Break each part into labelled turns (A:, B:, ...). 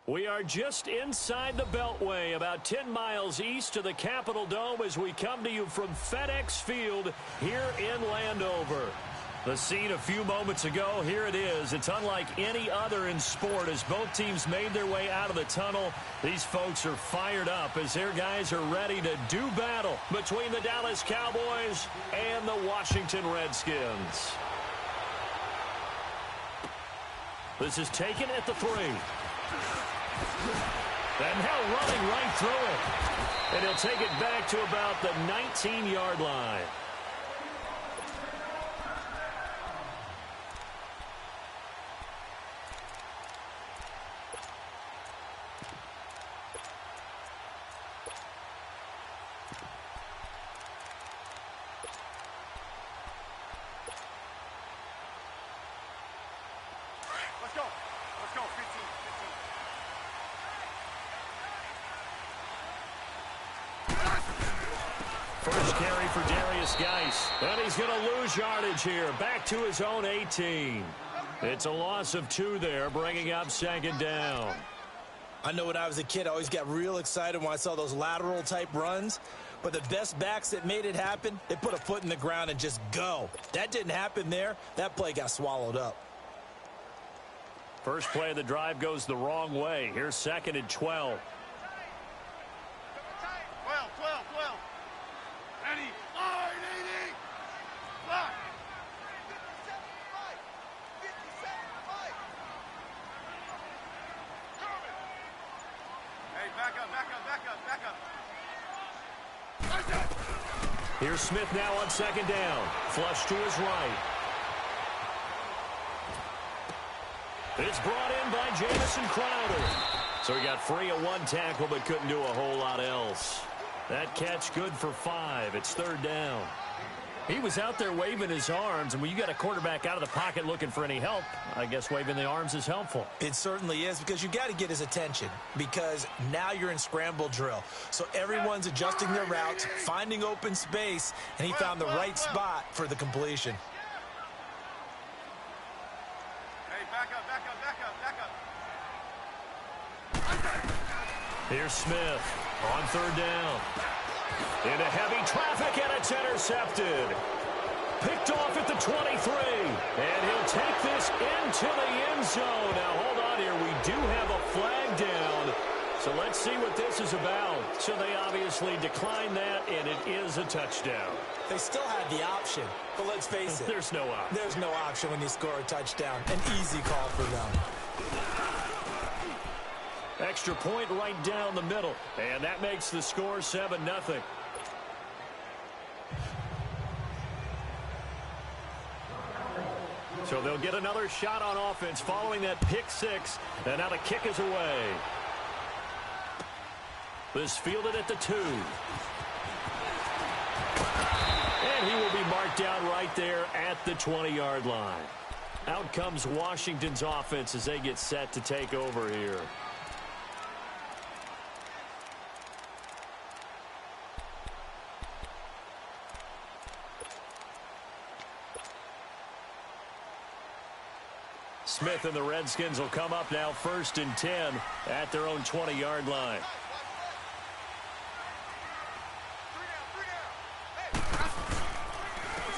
A: We are just inside the Beltway, about 10 miles east of the Capitol Dome as we come to you from FedEx Field here in Landover. The scene a few moments ago, here it is. It's unlike any other in sport as both teams made their way out of the tunnel. These folks are fired up as their guys are ready to do battle between the Dallas Cowboys and the Washington Redskins. This is taken at the 3. And now running right through it. And he'll take it back to about the 19-yard line.
B: Let's go, 15.
A: First carry for Darius Geis. And he's going to lose yardage here. Back to his own 18. It's a loss of 2 there, bringing up second down.
C: I know when I was a kid, I always got real excited when I saw those lateral-type runs. But the best backs that made it happen, they put a foot in the ground and just go. That didn't happen there. That play got swallowed up.
A: First play of the drive goes the wrong way. Here's second and 12.
B: 12. 80, 80. Block. 57-5. Hey, back up.
A: Here's Smith now on second down. Flush to his right. It's brought in by Jamison Crowder. So he got free of 1 tackle but couldn't do a whole lot else. That catch good for 5. It's third down. He was out there waving his arms, and when you got a quarterback out of the pocket looking for any help, I guess waving the arms is helpful.
C: It certainly is, because you got to get his attention, because now you're in scramble drill. So everyone's adjusting their routes, finding open space, and he found the right spot for the completion.
B: Hey, back up.
A: Here's Smith on third down. Into heavy traffic, and it's intercepted. Picked off at the 23. And he'll take this into the end zone. Now, hold on here. We do have a flag down. So let's see what this is about. So they obviously declined that, and it is a touchdown.
C: They still had the option, but let's face it.
A: There's no option.
C: There's no option when you score a touchdown. An easy call for them.
A: Extra point right down the middle. And that makes the score 7-0. So they'll get another shot on offense following that pick 6. And now the kick is away. This fielded at the 2. And he will be marked down right there at the 20-yard line. Out comes Washington's offense as they get set to take over here. Smith and the Redskins will come up now 1st and 10 at their own 20-yard line.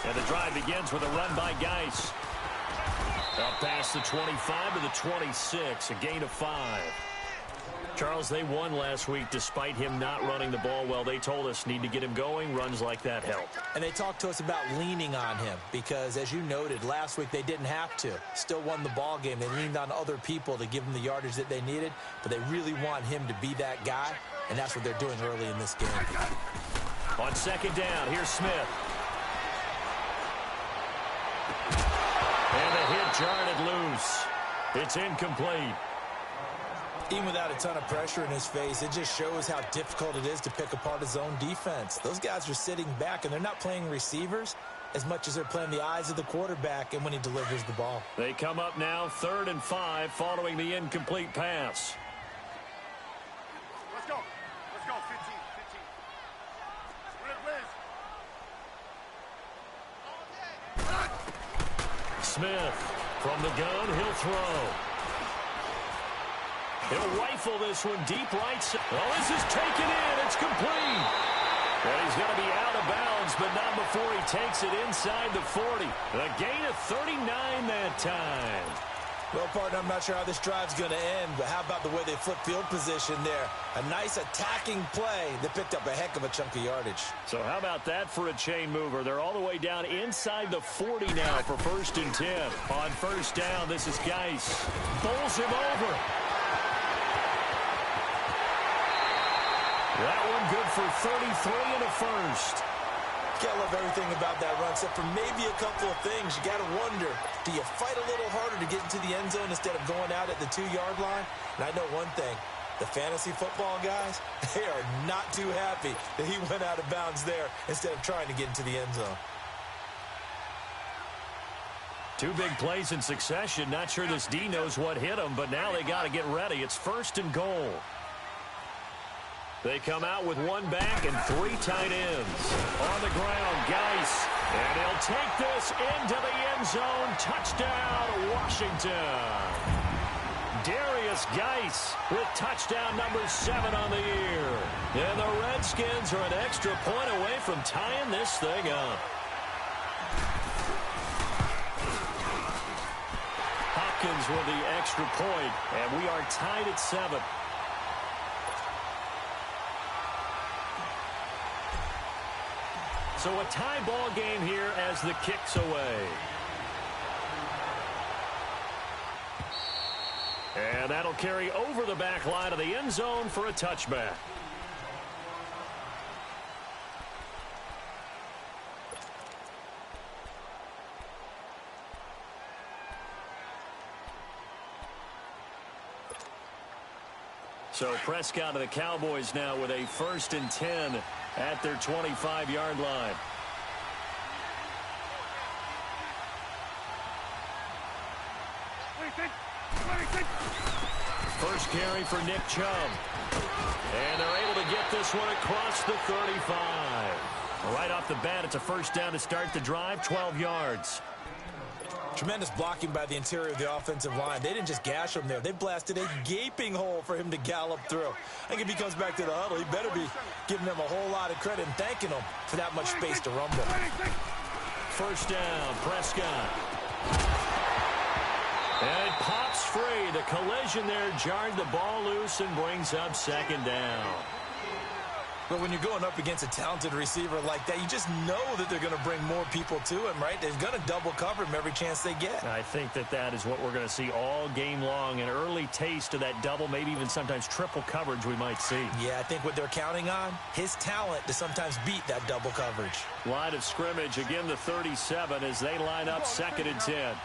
A: And the drive begins with a run by Geis. Up past the 25 to the 26, a gain of 5. Charles, they won last week despite him not running the ball well. They told us need to get him going. Runs like that help.
C: And they talked to us about leaning on him because, as you noted, last week they didn't have to. Still won the ball game. They leaned on other people to give them the yardage that they needed, but they really want him to be that guy, and that's what they're doing early in this game.
A: On second down, here's Smith. And the hit jarred it loose. It's incomplete.
C: Even without a ton of pressure in his face, it just shows how difficult it is to pick apart his own defense. Those guys are sitting back, and they're not playing receivers as much as they're playing the eyes of the quarterback and when he delivers the ball.
A: They come up now 3rd and 5 following the incomplete pass.
B: Let's go, 15.
A: Smith from the gun, he'll throw. He'll rifle this one deep right side. Oh, this is taken in. It's complete. And he's going to be out of bounds, but not before he takes it inside the 40. A gain of 39 that time.
C: Well, partner, I'm not sure how this drive's going to end, but how about the way they flip field position there? A nice attacking play that picked up a heck of a chunk of yardage.
A: So how about that for a chain mover? They're all the way down inside the 40 now for 1st and 10. On 1st down, this is Geis. Bowls him over. That one good for 33 and a first.
C: You gotta love everything about that run, except for maybe a couple of things. You gotta wonder, do you fight a little harder to get into the end zone instead of going out at the 2-yard line? And I know one thing, the fantasy football guys, they are not too happy that he went out of bounds there instead of trying to get into the end zone.
A: 2 big plays in succession. Not sure this D knows what hit him, but now they gotta get ready. It's 1st and goal. They come out with 1 back and 3 tight ends. On the ground, Geis. And he'll take this into the end zone. Touchdown, Washington. Darius Geis with touchdown number 7 on the year. And the Redskins are an extra point away from tying this thing up. Hopkins with the extra point, and we are tied at 7. So a tie ball game here as the kick's away. And that'll carry over the back line of the end zone for a touchback. So Prescott of the Cowboys now with a 1st and 10 at their 25-yard line. First carry for Nick Chubb. And they're able to get this one across the 35. Right off the bat, it's a 1st down to start the drive, 12 yards.
C: Tremendous blocking by the interior of the offensive line. They didn't just gash him there. They blasted a gaping hole for him to gallop through. I think if he comes back to the huddle, he better be giving them a whole lot of credit and thanking them for that much space to rumble.
A: 1st down, Prescott. And it pops free. The collision there jarred the ball loose and brings up 2nd down.
C: But when you're going up against a talented receiver like that, you just know that they're going to bring more people to him, right? They're going to double cover him every chance they get.
A: I think that is what we're going to see all game long. An early taste of that double, maybe even sometimes triple coverage we might see.
C: Yeah, I think what they're counting on, his talent to sometimes beat that double coverage.
A: Line of scrimmage, again the 37 as they line up 2nd and 10.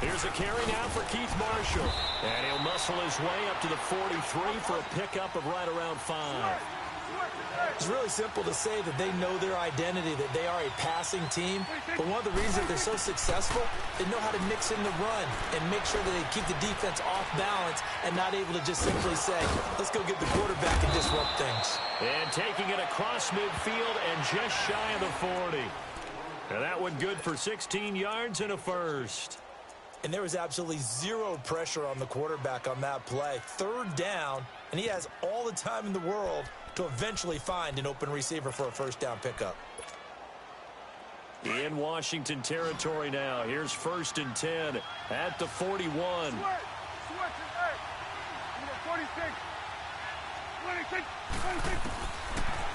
A: Here's a carry now for Keith Marshall. And he'll muscle his way up to the 43 for a pickup of right around 5.
C: It's really simple to say that they know their identity, that they are a passing team. But one of the reasons they're so successful, they know how to mix in the run and make sure that they keep the defense off balance and not able to just simply say, let's go get the quarterback and disrupt things.
A: And taking it across midfield and just shy of the 40. And that one good for 16 yards and a first.
C: And there was absolutely zero pressure on the quarterback on that play. 3rd down, and he has all the time in the world to eventually find an open receiver for a 1st down pickup.
A: In Washington territory now. Here's 1st and 10 at the 41.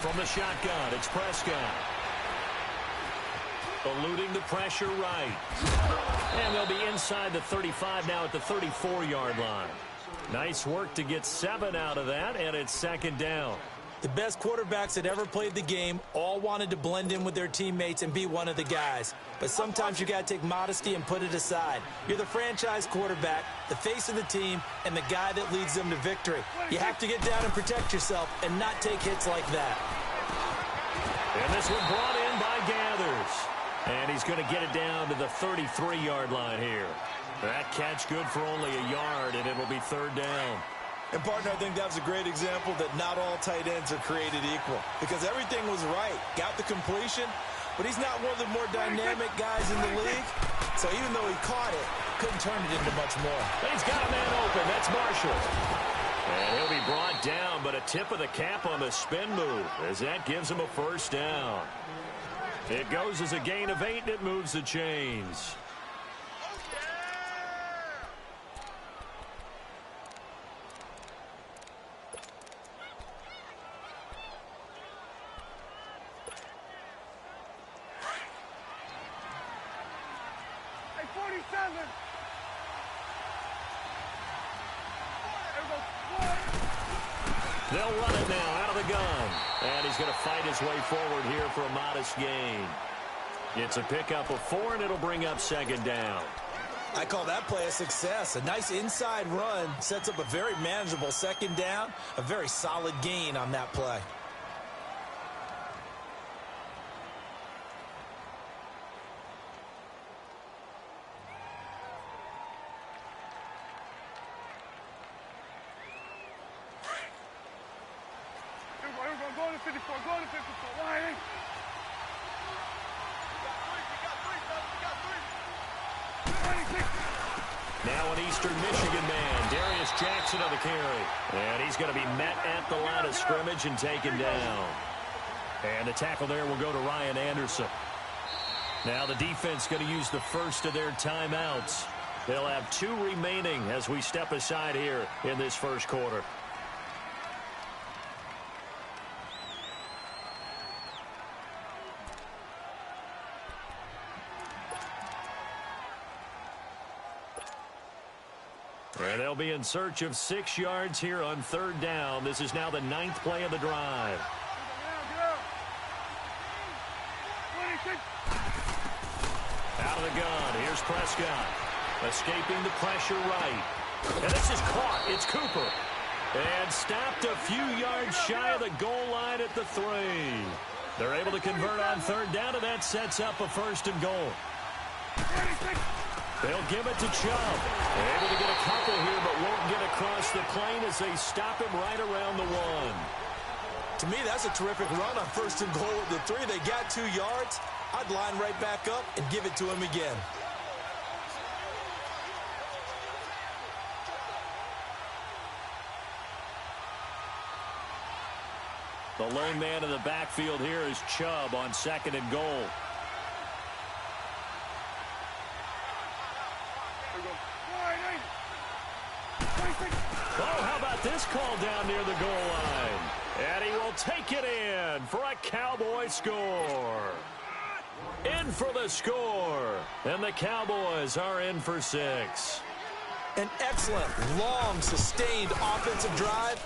A: From the shotgun, it's Prescott. Eluding the pressure right. And they'll be inside the 35 now at the 34-yard line. Nice work to get 7 out of that, and it's 2nd down.
C: The best quarterbacks that ever played the game all wanted to blend in with their teammates and be one of the guys. But sometimes you got to take modesty and put it aside. You're the franchise quarterback, the face of the team, and the guy that leads them to victory. You have to get down and protect yourself and not take hits like that.
A: And this one brought in by Gathers. And he's going to get it down to the 33-yard line here. That catch good for only a yard, and it'll be 3rd down.
C: And, partner, I think that was a great example that not all tight ends are created equal. Because everything was right. Got the completion, but he's not one of the more dynamic guys in the league. So even though he caught it, couldn't turn it into much more.
A: He's got a man open. That's Marshall. And he'll be brought down, but a tip of the cap on the spin move, as that gives him a first down. It goes as a gain of 8, and it moves the chains.
B: Hey, 47.
A: They'll run it now out of the gun. And he's going to fight his way forward here for a modest gain. It's a pickup of 4, and it'll bring up second down.
C: I call that play a success. A nice inside run sets up a very manageable second down. A very solid gain on that play.
B: Go to 54. Go to 54. Why?
A: Now an Eastern Michigan man, Darius Jackson on the carry. And he's going to be met at the line of scrimmage and taken down. And the tackle there will go to Ryan Anderson. Now the defense going to use the first of their timeouts. They'll have 2 remaining as we step aside here in this first quarter. And they'll be in search of 6 yards here on third down. This is now the 9th play of the drive. Out of the gun. Here's Prescott. Escaping the pressure right. And this is caught. It's Cooper. And stopped a few yards shy of the goal line at the 3. They're able to convert on third down, and that sets up a 1st and goal. They'll give it to Chubb. They're able to get a couple here, but won't get across the plane as they stop him right around the 1.
C: To me, that's a terrific run on 1st and goal with the 3. They got 2 yards. I'd line right back up and give it to him again.
A: The lone man in the backfield here is Chubb on 2nd and goal. Oh, how about this call down near the goal line? And he will take it in for a Cowboy score. In for the score. And the Cowboys are in for 6.
C: An excellent, long, sustained offensive drive.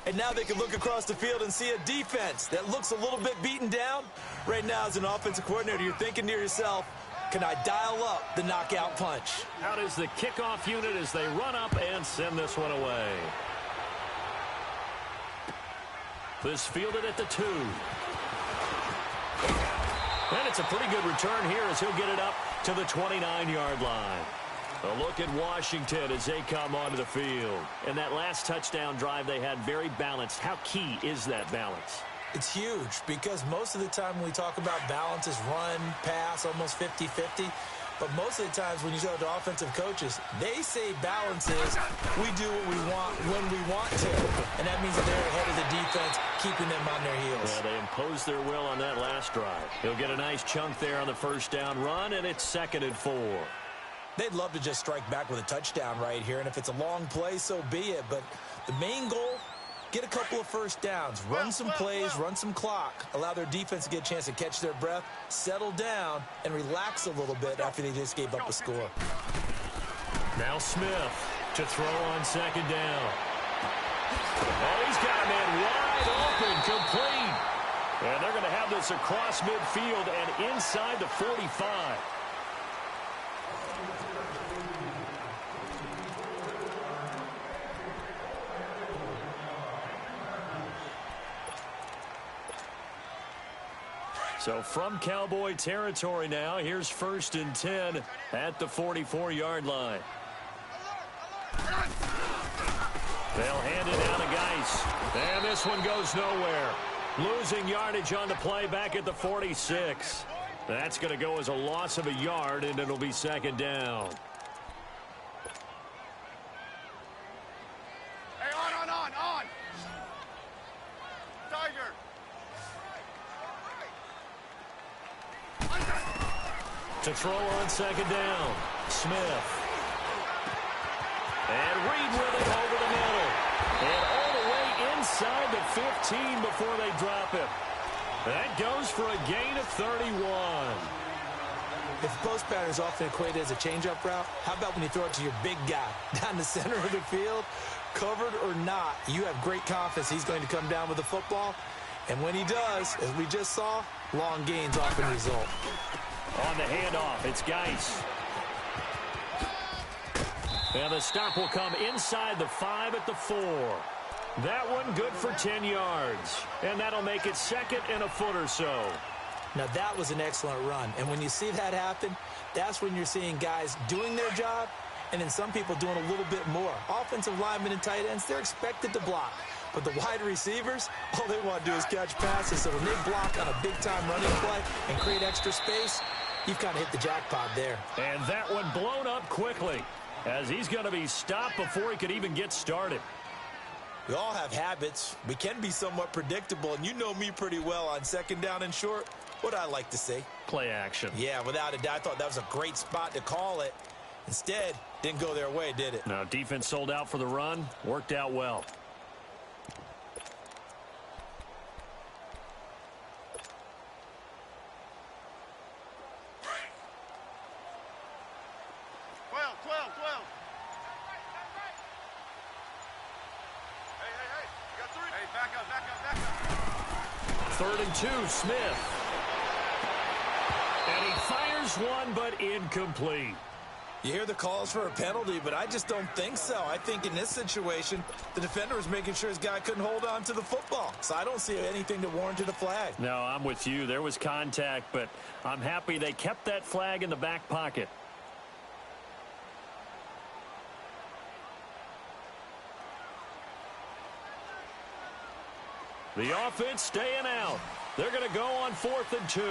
C: And now they can look across the field and see a defense that looks a little bit beaten down. Right now, as an offensive coordinator, you're thinking to yourself, can I dial up the knockout punch?
A: Out is the kickoff unit as they run up and send this one away. This fielded at the 2. And it's a pretty good return here as he'll get it up to the 29-yard line. A look at Washington as they come onto the field. And that last touchdown drive they had very balanced. How key is that balance?
C: It's huge because most of the time when we talk about balance is run, pass, almost 50-50. But most of the times when you talk to offensive coaches, they say balance is we do what we want when we want to. And that means that they're ahead of the defense, keeping them on their heels.
A: Yeah, they imposed their will on that last drive. He'll get a nice chunk there on the 1st down run, and it's 2nd and 4.
C: They'd love to just strike back with a touchdown right here, and if it's a long play, so be it. But the main goal, get a couple of 1st downs, run some plays, run some clock, allow their defense to get a chance to catch their breath, settle down, and relax a little bit after they just gave up a score.
A: Now Smith to throw on 2nd down. Oh, he's got a man wide open, complete. And they're going to have this across midfield and inside the 45. So from Cowboy territory now, here's 1st and 10 at the 44-yard line. They'll hand it down to Geis. And this one goes nowhere. Losing yardage on the play back at the 46. That's going to go as a loss of a yard, and it'll be 2nd down. To throw on second down, Smith. And Reed with it over the middle. And all the way inside the 15 before they drop him. That goes for a gain of 31.
C: If post pattern is often equated as a change-up route, how about when you throw it to your big guy down the center of the field? Covered or not, you have great confidence he's going to come down with the football. And when he does, as we just saw, long gains often result.
A: On the handoff, it's Geis. And the stop will come inside the 5 at the 4. That one good for 10 yards. And that'll make it second and a foot or so.
C: Now, that was an excellent run. And when you see that happen, that's when you're seeing guys doing their job and then some people doing a little bit more. Offensive linemen and tight ends, they're expected to block. But the wide receivers, all they want to do is catch passes. So when they block on a big-time running play and create extra space, you've kind of hit the jackpot there.
A: And that one blown up quickly as he's going to be stopped before he could even get started.
C: We all have habits. We can be somewhat predictable, and you know me pretty well on second down and short. What I like to say?
A: Play action.
C: Yeah, without a doubt. I thought that was a great spot to call it. Instead, didn't go their way, did it?
A: No, defense sold out for the run. Worked out well. Third and 2, Smith. And he fires one, but incomplete.
C: You hear the calls for a penalty, but I just don't think so. I think in this situation, the defender was making sure his guy couldn't hold on to the football. So I don't see anything that warranted a flag.
A: No, I'm with you. There was contact, but I'm happy they kept that flag in the back pocket. The offense staying out. They're going to go on 4th and 2.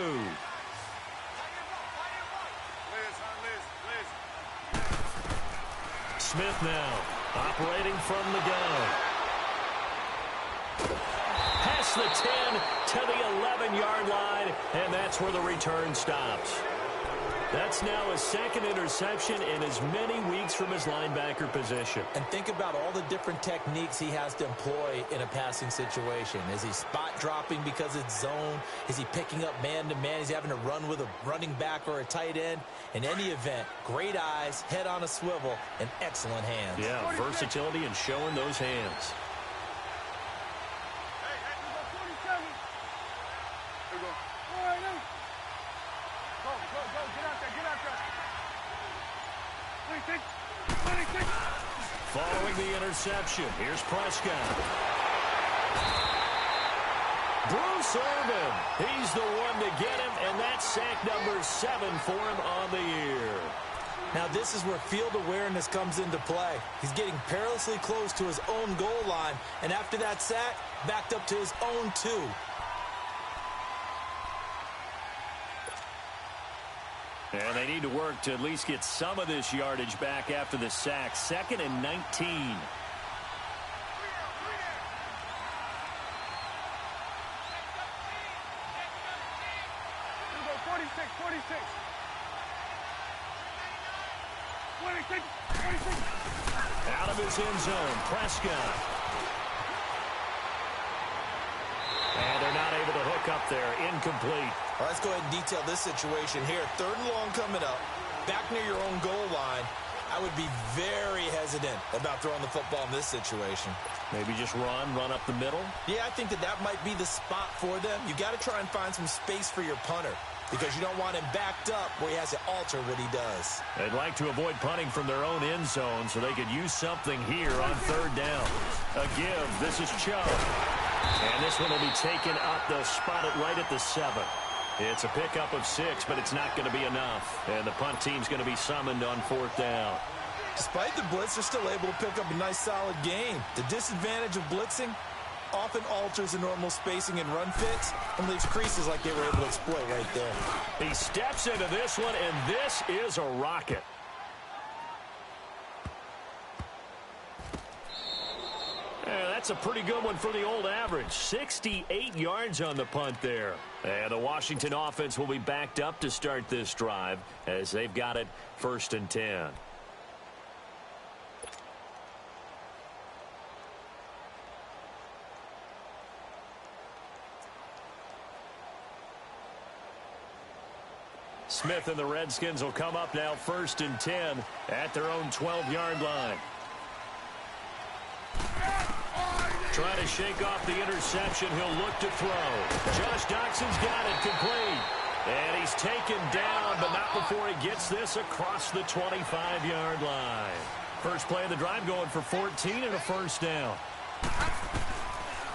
A: Smith now operating from the gun. Past the 10 to the 11-yard line, and that's where the return stops. That's now his second interception in as many weeks from his linebacker position. And think about all the different techniques he has to employ in a passing situation. Is he spot dropping because it's zone? Is he picking up man-to-man? Is he having to run with a running back or a tight end? In any event, great eyes, head on a swivel, and excellent hands. Yeah, versatility and showing those hands. Following the interception, here's Prescott. Bruce Irvin, he's the one to get him, and that's sack number 7 for him on the year. Now this is where field awareness comes into play. He's getting perilously close to his own goal line, and after that sack, backed up to his own 2. And they need to work to at least get some of this yardage back after the sack. 2nd and 19. Out of his end zone, Prescott. And they're not able to hook up there. Incomplete.
C: All right, let's go ahead and detail this situation here. 3rd and long coming up. Back near your own goal line. I would be very hesitant about throwing the football in this situation.
A: Maybe just run up the middle?
C: Yeah, I think that might be the spot for them. You got to try and find some space for your punter because you don't want him backed up where he has to alter what he does.
A: They'd like to avoid punting from their own end zone so they could use something here on 3rd down. A give. This is Chubb. And this one will be taken up. They'll spot it right at the 7. It's a pickup of 6, but it's not going to be enough. And the punt team's going to be summoned on 4th down.
C: Despite the blitz, they're still able to pick up a nice, solid gain. The disadvantage of blitzing often alters the normal spacing and run fits and leaves creases like they were able to exploit right there.
A: He steps into this one, and this is a rocket. Yeah, that's a pretty good one for the old average. 68 yards on the punt there. And the Washington offense will be backed up to start this drive as they've got it 1st and 10. Smith and the Redskins will come up now 1st and 10 at their own 12-yard line. Trying to shake off the interception. He'll look to throw. Josh Doxson's got it complete. And he's taken down, but not before he gets this across the 25-yard line. First play of the drive going for 14 and a first down.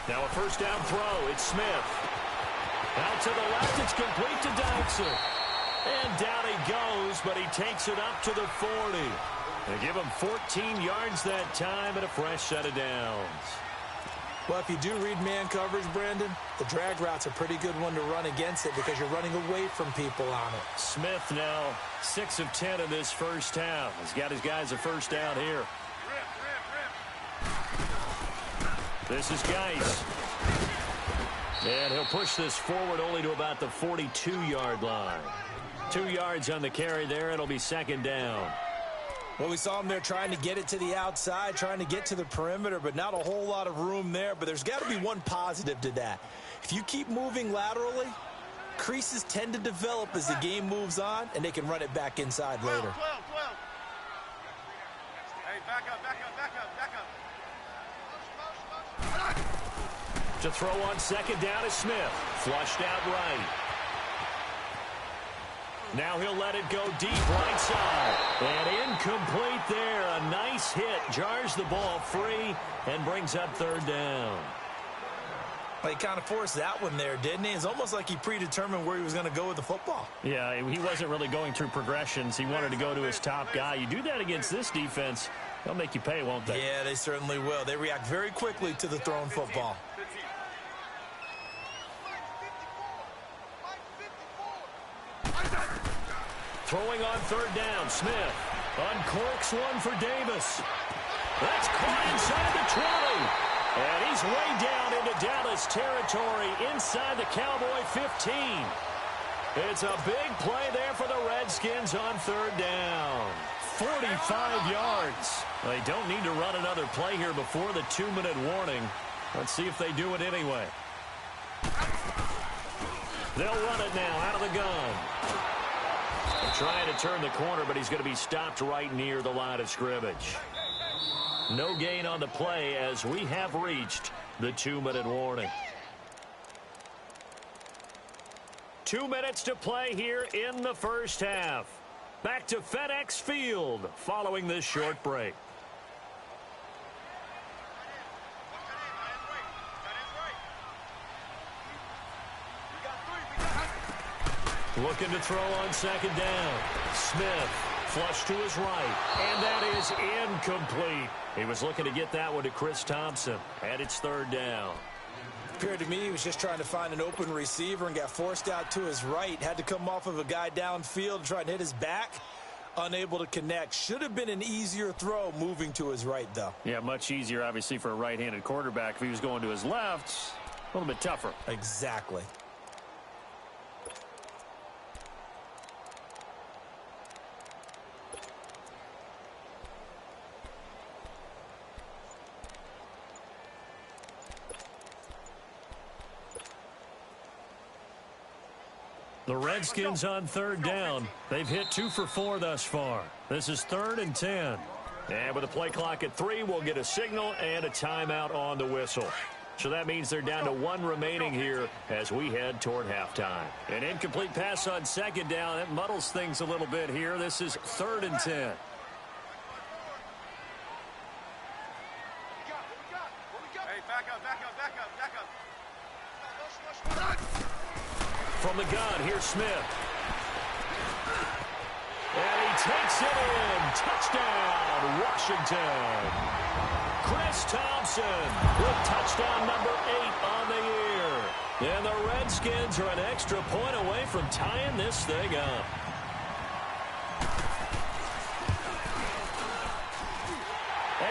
A: Now a first down throw. It's Smith. Out to the left. It's complete to Doxson. And down he goes, but he takes it up to the 40. They give him 14 yards that time and a fresh set of downs.
C: Well, if you do read man coverage, Brandon, the drag route's a pretty good one to run against it because you're running away from people on it.
A: Smith now 6 of 10 in this first half. He's got his guys a first down here. This is Geis. And he'll push this forward only to about the 42-yard line. 2 yards on the carry there. It'll be second down.
C: Well, we saw him there trying to get it to the outside, trying to get to the perimeter, but not a whole lot of room there. But there's got to be one positive to that. If you keep moving laterally, creases tend to develop as the game moves on, and they can run it back inside later.
B: 12. Hey, back up.
A: To throw on second down is Smith. Flushed out right. Now he'll let it go deep right side. And incomplete there. A nice hit. Jars the ball free and brings up third down.
C: Well, he kind of forced that one there, didn't he? It's almost like he predetermined where he was going to go with the football.
A: Yeah, he wasn't really going through progressions. He wanted to go to his top guy. You do that against this defense, they'll make you pay, won't they?
C: Yeah, they certainly will. They react very quickly to the thrown football.
A: Throwing on third down, Smith uncorks one for Davis. That's caught inside the 20. And he's way down into Dallas territory inside the Cowboy 15. It's a big play there for the Redskins on third down. 45 yards. They don't need to run another play here before the 2-minute warning. Let's see if they do it anyway. They'll run it now out of the gun. Trying to turn the corner, but he's going to be stopped right near the line of scrimmage. No gain on the play as we have reached the 2-minute warning. 2 minutes to play here in the first half. Back to FedEx Field following this short break. Looking to throw on second down. Smith flush to his right. And that is incomplete. He was looking to get that one to Chris Thompson. And it's third down.
C: Appeared to me he was just trying to find an open receiver and got forced out to his right. Had to come off of a guy downfield, try and hit his back. Unable to connect. Should have been an easier throw moving to his right, though.
A: Yeah, much easier, obviously, for a right-handed quarterback. If he was going to his left, a little bit tougher.
C: Exactly.
A: The Redskins on third down. They've hit 2 for 4 thus far. This is 3rd and 10. And with the play clock at 3, we'll get a signal and a timeout on the whistle. So that means they're down to 1 remaining here as we head toward halftime. An incomplete pass on second down. That muddles things a little bit here. This is 3rd and 10.
B: Hey, back up.
A: From the gun, here's Smith. And he takes it in. Touchdown, Washington. Chris Thompson with touchdown number 8 on the year. And the Redskins are an extra point away from tying this thing up.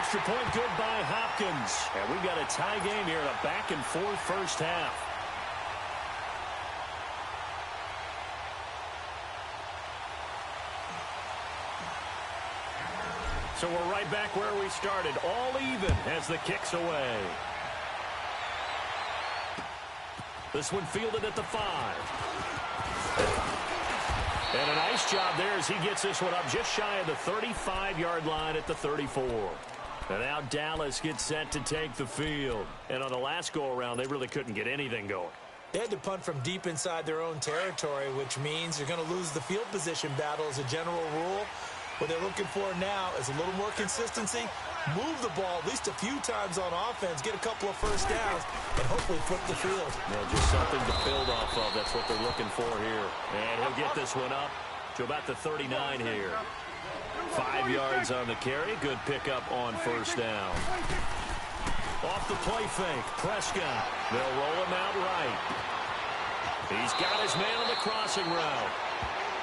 A: extra point good by Hopkins. And we've got a tie game here in a back-and-forth first half. So we're right back where we started, all even as the kick's away. This one fielded at the 5. And a nice job there as he gets this one up just shy of the 35-yard line at the 34. And now Dallas gets set to take the field. And on the last go-around, they really couldn't get anything going.
C: They had to punt from deep inside their own territory, which means you're going to lose the field position battle as a general rule. What they're looking for now is a little more consistency, move the ball at least a few times on offense, get a couple of first downs, and hopefully flip the field.
A: Well, just something to build off of. That's what they're looking for here. And he'll get this one up to about the 39 here. 5 yards on the carry. Good pickup on first down. Off the play fake, Prescott. They'll roll him out right. He's got his man on the crossing route.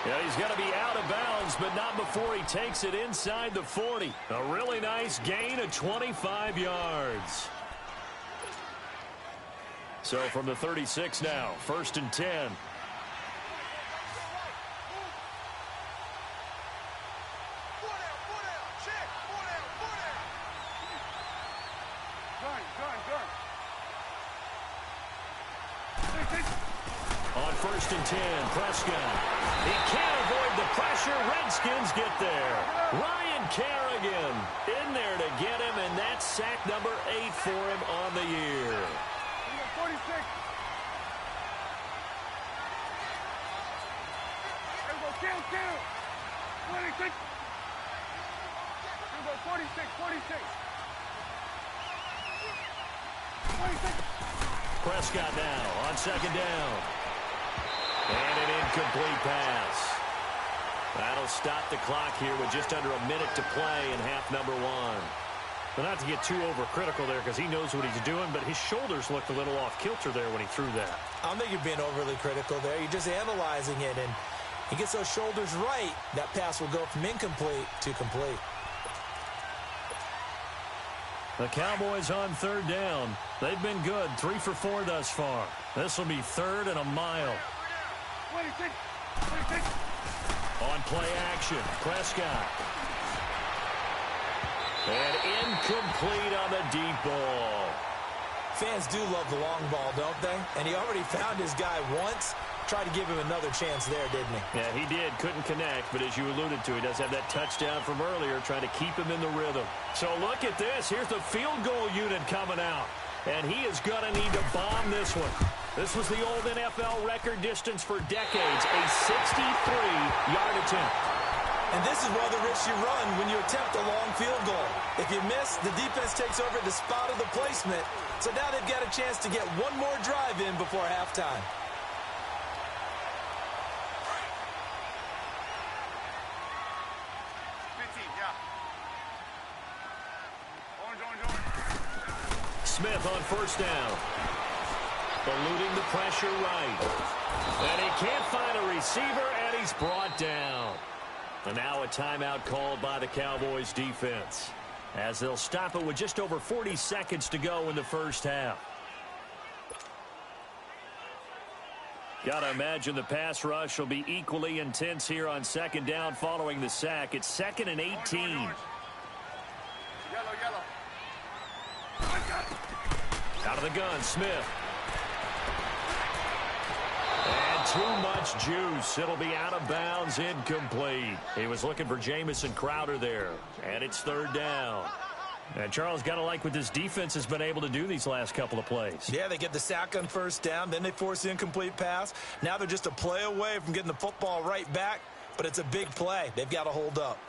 A: Yeah, he's going to be out of bounds, but not before he takes it inside the 40. A really nice gain of 25 yards. So from the 36 now, 1st and 10. On 1st and 10, Prescott. He can't avoid the pressure. Redskins get there. Ryan Kerrigan in there to get him, and that's sack number 8 for him on the year.
B: 46. Here we go, kill. 26. Here we go, 46. 26.
A: Prescott now on 2nd down. And an incomplete pass. That'll stop the clock here with just under a minute to play in half number 1. But not to get too overcritical there because he knows what he's doing, but his shoulders looked a little off kilter there when he threw that.
C: I don't think you're being overly critical there. You're just analyzing it, and he gets those shoulders right. That pass will go from incomplete to complete.
A: The Cowboys on 3rd down. They've been good, 3 for 4 thus far. This will be 3rd and a mile.
B: 26.
A: On play action, Prescott. And incomplete on the deep ball.
C: Fans do love the long ball, don't they? And he already found his guy once. Tried to give him another chance there, didn't he?
A: Yeah, he did. Couldn't connect, but as you alluded to, he does have that touchdown from earlier, trying to keep him in the rhythm. So look at this. Here's the field goal unit coming out. And he is going to need to bomb this one. This was the old NFL record distance for decades, a 63-yard attempt.
C: And this is one of the risks you run when you attempt a long field goal. If you miss, the defense takes over the spot of the placement. So now they've got a chance to get one more drive in before halftime.
A: Smith on 1st down. Eluding the pressure right. And he can't find a receiver, and he's brought down. And now a timeout called by the Cowboys defense, as they'll stop it with just over 40 seconds to go in the first half. Gotta imagine the pass rush will be equally intense here on 2nd down following the sack. It's 2nd and 18.
B: Yellow.
A: Out of the gun, Smith. And too much juice. It'll be out of bounds, incomplete. He was looking for Jamison Crowder there. And it's 3rd down. And Charles, got to like what this defense has been able to do these last couple of plays.
C: Yeah, they get the sack on 1st down, then they force the incomplete pass. Now they're just a play away from getting the football right back, but it's a big play. They've got to hold up.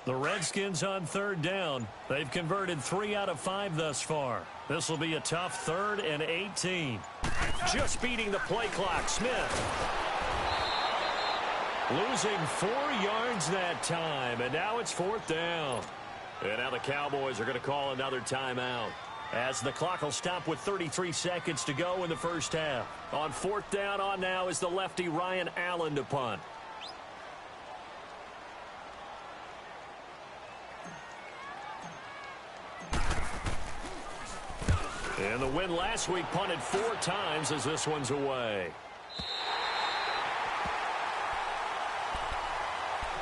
A: The Redskins on 3rd down. They've converted 3 out of 5 thus far. This will be a tough 3rd and 18. Just beating the play clock, Smith. Losing 4 yards that time, and now it's 4th down. And now the Cowboys are going to call another timeout, as the clock will stop with 33 seconds to go in the first half. On 4th down, on now is the lefty Ryan Allen to punt. And the win last week punted 4 times as this one's away.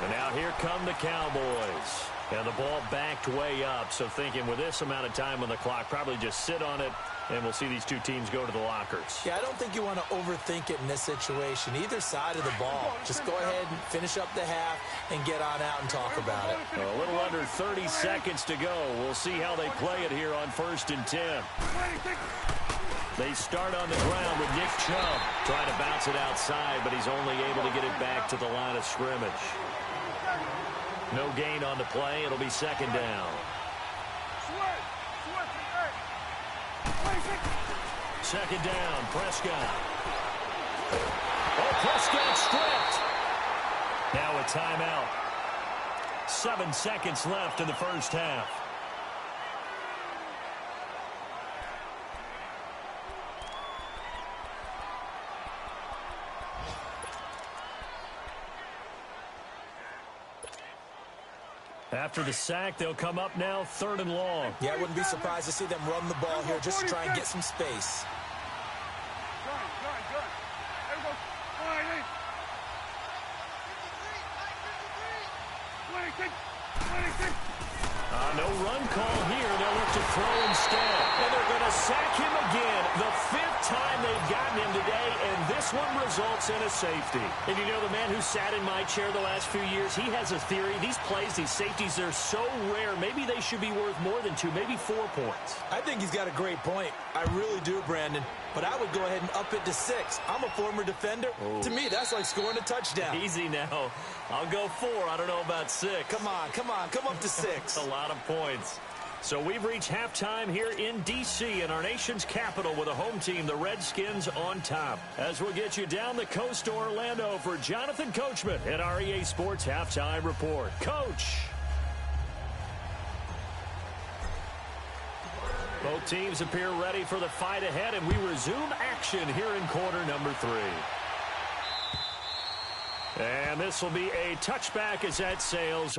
A: And now here come the Cowboys. And the ball backed way up. So thinking with this amount of time on the clock, probably just sit on it, and we'll see these two teams go to the lockers.
C: Yeah, I don't think you want to overthink it in this situation. Either side of the ball. Just go ahead and finish up the half and get on out and talk about it.
A: A little under 30 seconds to go. We'll see how they play it here on 1st and 10. They start on the ground with Nick Chubb trying to bounce it outside, but he's only able to get it back to the line of scrimmage. No gain on the play. It'll be 2nd down. 2nd down, Prescott. Oh, Prescott stripped. Now a timeout. 7 seconds left in the first half. After the sack, they'll come up now 3rd and long.
C: Yeah, I wouldn't be surprised to see them run the ball here just to try and get some space.
B: Good. There we go. 26.
A: No run call here. They'll look to throw instead. And they're going to sack him again. The 5th time they've gotten him today, and this one results in a safety. And you know, the man who sat in my chair the last few years, he has a theory. These plays, these safeties, they're so rare. Maybe they should be worth more than 2, maybe 4 points.
C: I think he's got a great point. I really do, Brandon. But I would go ahead and up it to 6. I'm a former defender. To me, that's like scoring a touchdown.
A: Easy now. I'll go 4. I don't know about 6.
C: Come on. Come up to 6.
A: A lot of points. So we've reached halftime here in D.C. in our nation's capital with a home team, the Redskins, on top. As we'll get you down the coast to Orlando for Jonathan Coachman at our EA Sports Halftime Report. Coach. Both teams appear ready for the fight ahead, and we resume action here in quarter number 3. And this will be a touchback as that sails.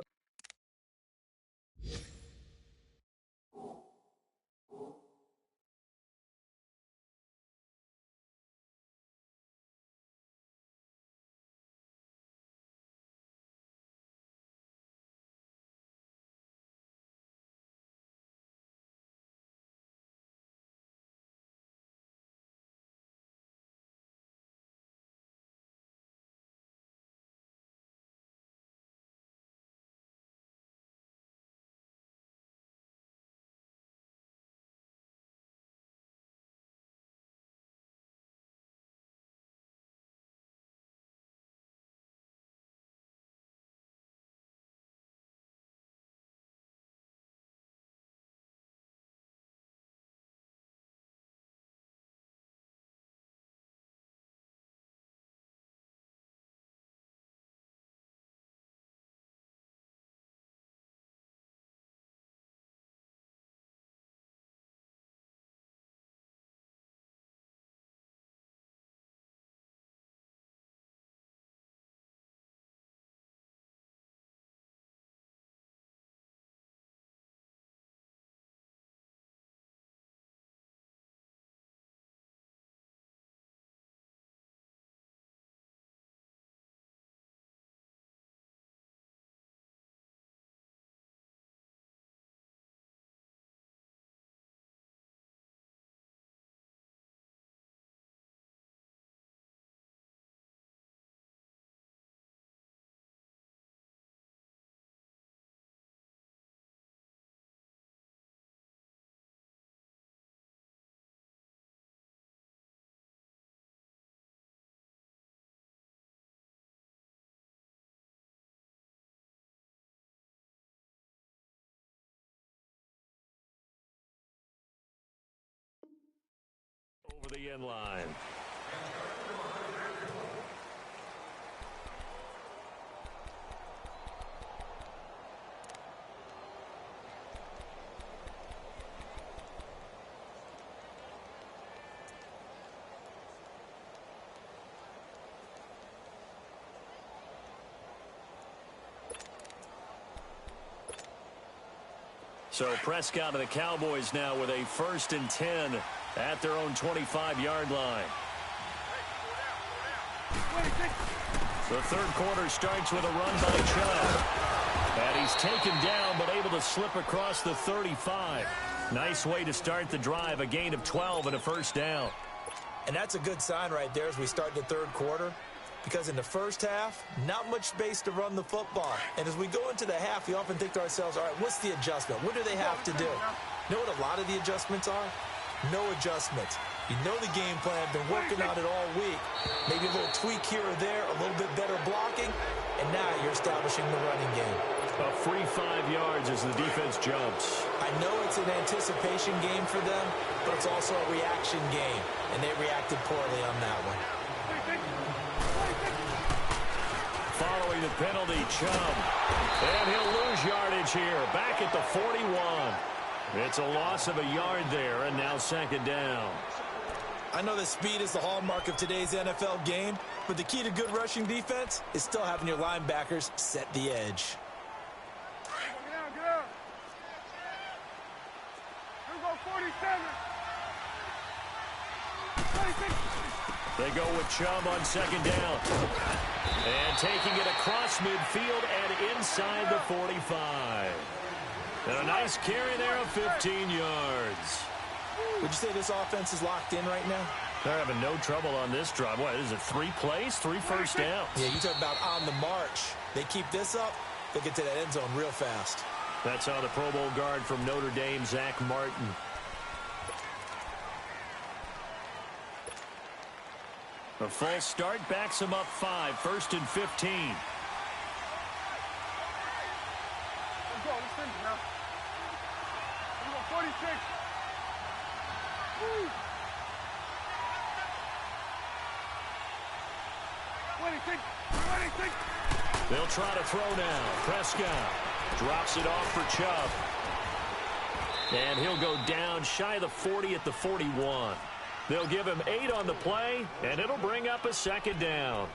A: Over the end line. So Prescott and the Cowboys now with a 1st and 10 at their own 25-yard line. The third quarter starts with a run by Chubb. And he's taken down but able to slip across the 35. Nice way to start the drive, a gain of 12 and a first down.
C: And that's a good sign right there as we start the third quarter, because in the first half, not much space to run the football. And as we go into the half, we often think to ourselves, all right, what's the adjustment? What do they have to do? You know what a lot of the adjustments are? No adjustments. You know the game plan, been working on it all week. Maybe a little tweak here or there, a little bit better blocking, and now you're establishing the running game.
A: A free 5 yards as the defense jumps.
C: I know it's an anticipation game for them, but it's also a reaction game, and they reacted poorly on that one.
A: Following the penalty, Chubb. And he'll lose yardage here, back at the 41. It's a loss of a yard there, and now 2nd down.
C: I know that speed is the hallmark of today's NFL game, but the key to good rushing defense is still having your linebackers set the edge.
B: Get out. Here we go, 47. 26.
A: They go with Chubb on 2nd down. And taking it across midfield and inside the 45. And a nice carry there of 15 yards.
C: Would you say this offense is locked in right now?
A: They're having no trouble on this drive. What, is it 3 plays, 3 first downs?
C: Yeah, you talk about on the march. They keep this up, they'll get to that end zone real fast.
A: That's how the Pro Bowl guard from Notre Dame, Zach Martin. A false start backs him up 5, 1st and 15.
B: Let's go. Let's finish now. Here we go, 46. Woo. 26.
A: They'll try to throw now. Prescott drops it off for Chubb. And he'll go down shy of the 40 at the 41. They'll give him 8 on the play, and it'll bring up a 2nd down.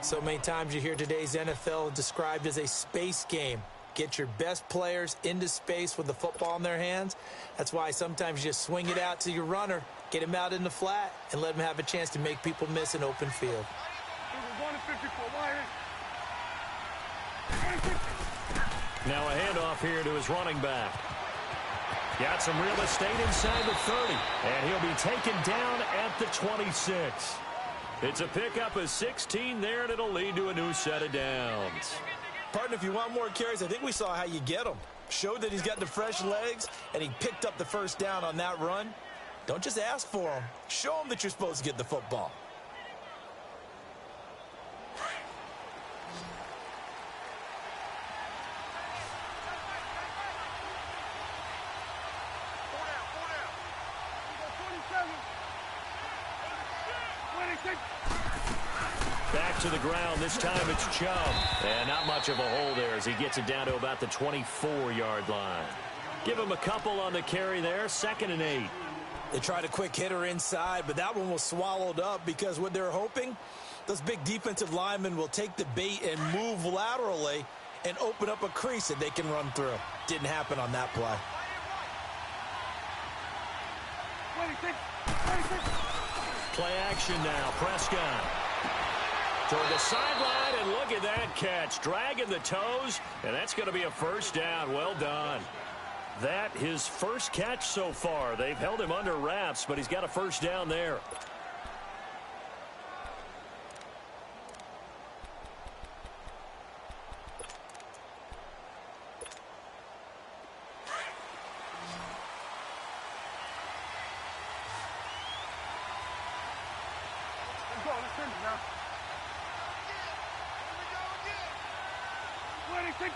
C: So many times you hear today's NFL described as a space game. Get your best players into space with the football in their hands. That's why sometimes you just swing it out to your runner, get him out in the flat, and let him have a chance to make people miss an open field.
A: Now a handoff here to his running back. Got some real estate inside the 30, and he'll be taken down at the 26. It's a pickup of 16 there, and it'll lead to a new set of downs.
C: Partner, if you want more carries, I think we saw how you get them. Showed that he's got the fresh legs, and he picked up the first down on that run. Don't just ask for him. Show him that you're supposed to get the football.
A: Back to the ground. This time it's Chubb. And not much of a hole there as he gets it down to about the 24-yard line. Give him a couple on the carry there. 2nd and 8.
C: They tried a quick hitter inside, but that one was swallowed up because what they're hoping, those big defensive linemen will take the bait and move laterally and open up a crease that they can run through. Didn't happen on that play.
B: 26.
A: Play action now. Prescott toward the sideline, and look at that catch. Dragging the toes, and that's going to be a first down. Well done. That his first catch so far. They've held him under wraps, but he's got a first down there.
B: Let's go. Let's finish now. 26.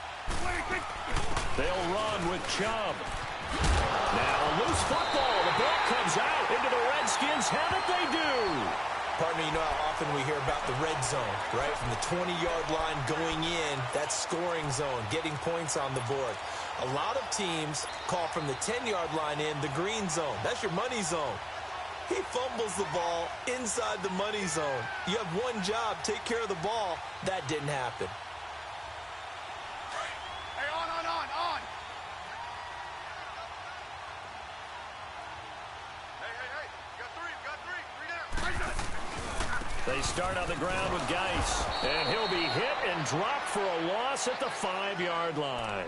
A: They'll run with Chubb. Now a loose football. The ball comes out into the Redskins' head. If they do.
C: Partner, you know how often we hear about the red zone, right? From the 20-yard line going in, that scoring zone, getting points on the board. A lot of teams call from the 10-yard line in the green zone. That's your money zone. He fumbles the ball inside the money zone. You have one job, take care of the ball. That didn't happen.
B: Hey, on.
A: They start on the ground with Geis, and he'll be hit and dropped for a loss at the 5-yard line.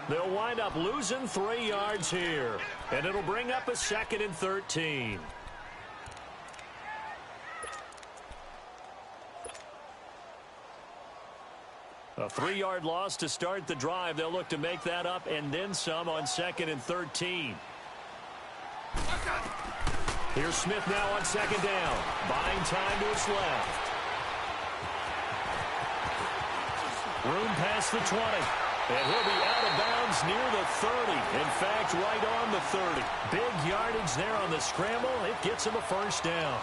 A: They'll wind up losing 3 yards here, and it'll bring up a 2nd and 13. A 3-yard loss to start the drive. They'll look to make that up and then some on 2nd and 13. Here's Smith now on 2nd down. Buying time to his left. Room past the 20. And he'll be out of bounds near the 30. In fact, right on the 30. Big yardage there on the scramble. It gets him a 1st down.